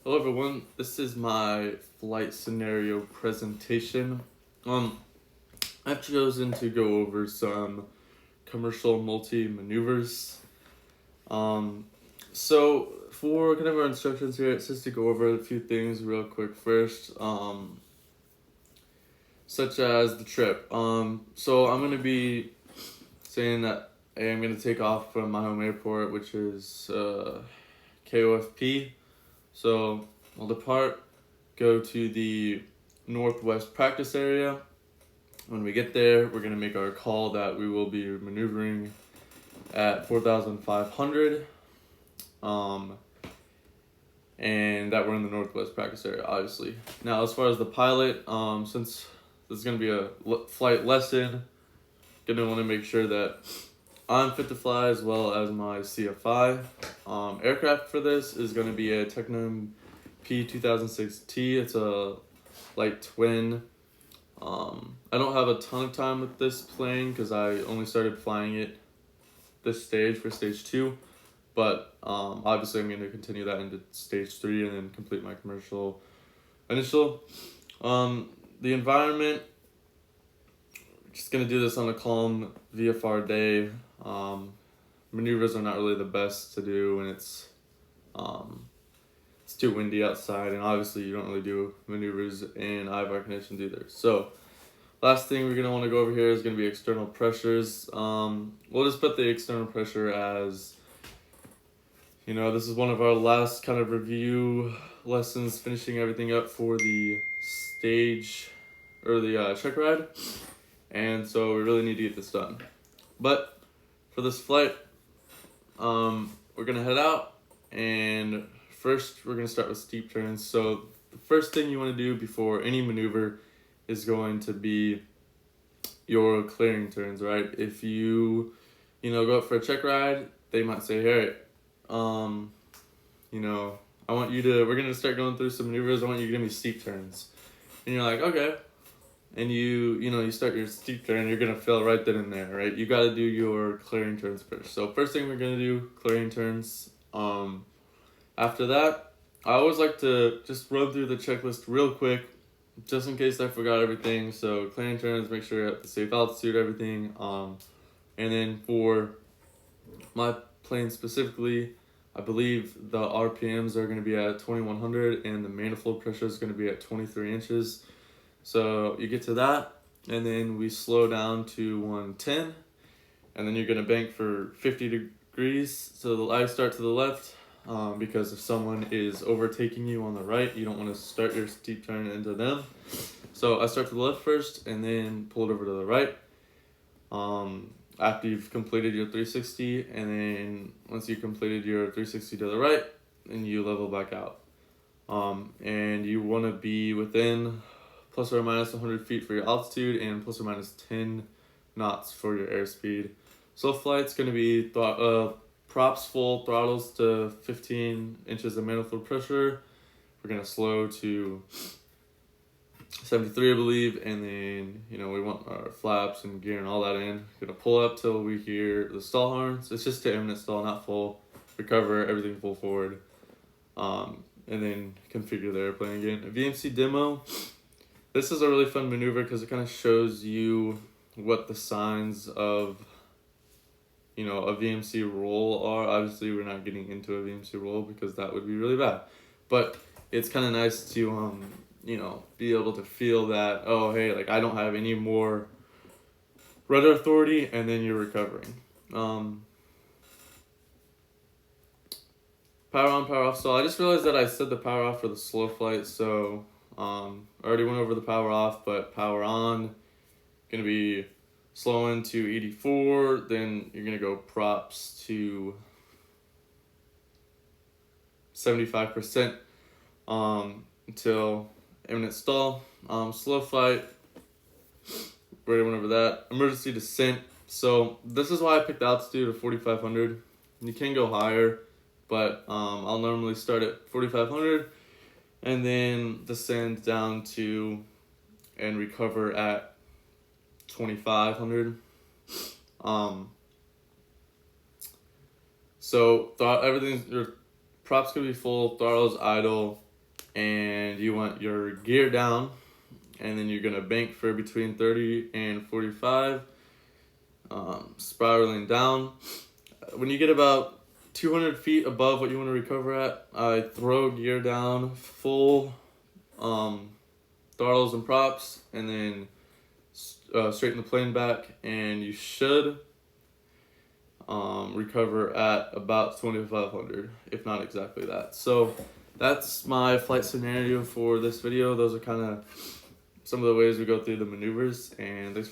Hello everyone, this is my flight scenario presentation. I've chosen to go over some commercial multi-maneuvers. So for kind of our instructions here, it's just to go over a few things real quick first, such as the trip. So I'm going to be saying that I'm going to take off from my home airport, which is KOFP. So I'll depart, go to the northwest practice area. When we get there, we're going to make our call that we will be maneuvering at 4,500. And that we're in the northwest practice area, obviously. Now, as far as the pilot, since this is going to be a flight lesson, going to want to make sure that I'm fit to fly as well as my CFI. Aircraft for this is going to be a Tecnam P2006T. It's a light twin. I don't have a ton of time with this plane because I only started flying it this stage for stage 2. But obviously I'm going to continue that into stage 3 and then complete my commercial initial. The environment, just going to do this on a calm VFR day. Maneuvers are not really the best to do when it's too windy outside, and obviously you don't really do maneuvers in IVAR conditions either. So last thing we're going to want to go over here is going to be external pressures. We'll just put the external pressure as, this is one of our last kind of review lessons, finishing everything up for the stage or the check ride, and so we really need to get this done. But for this flight, we're gonna head out, and first we're gonna start with steep turns. So the first thing you want to do before any maneuver is going to be your clearing turns, right? If you go up for a check ride, they might say, hey, I want you to, we're gonna start going through some maneuvers, I want you to give me steep turns. And you're like, okay. And you start your steep turn, you're going to fail right then and there, right? You got to do your clearing turns first. So first thing we're going to do, clearing turns. After that, I always like to just run through the checklist real quick, just in case I forgot everything. So clearing turns, make sure you're at the safe altitude, everything. And then for my plane specifically, I believe the RPMs are going to be at 2100 and the manifold pressure is going to be at 23 inches. So you get to that, and then we slow down to 110, and then you're going to bank for 50 degrees. So the lights start to the left, because if someone is overtaking you on the right, you don't want to start your steep turn into them. So I start to the left first, and then pull it over to the right. After you've completed your 360, and then once you've completed your 360 to the right, then you level back out. And you want to be within plus or minus 100 feet for your altitude and plus or minus 10 knots for your airspeed. Slow flight's going to be props full, throttles to 15 inches of manifold pressure. We're going to slow to 73, I believe, and then, we want our flaps and gear and all that in. We're going to pull up till we hear the stall horns. It's just to imminent stall, not full. Recover, everything full forward. And then configure the airplane again. A VMC demo. This is a really fun maneuver because it kind of shows you what the signs of, a VMC roll are. Obviously, we're not getting into a VMC roll because that would be really bad. But it's kind of nice to, be able to feel that, oh, hey, I don't have any more rudder authority, and then you're recovering. Power on, power off. So I just realized that I said the power off for the slow flight, so I already went over the power off, but power on, going to be slowing to 84, then you're going to go props to 75% until imminent stall. Slow flight, already went over that. Emergency descent. So this is why I picked the altitude of 4,500. You can go higher, but I'll normally start at 4,500 and then descend down to and recover at 2,500. So everything's, your props could be full, throttle's idle, and you want your gear down, and then you're gonna bank for between 30 and 45, spiraling down. When you get about 200 feet above what you want to recover at, I throw gear down, full throttles and props, and then straighten the plane back, and you should recover at about 2,500, if not exactly that. So that's my flight scenario for this video. Those are kind of some of the ways we go through the maneuvers, and thanks for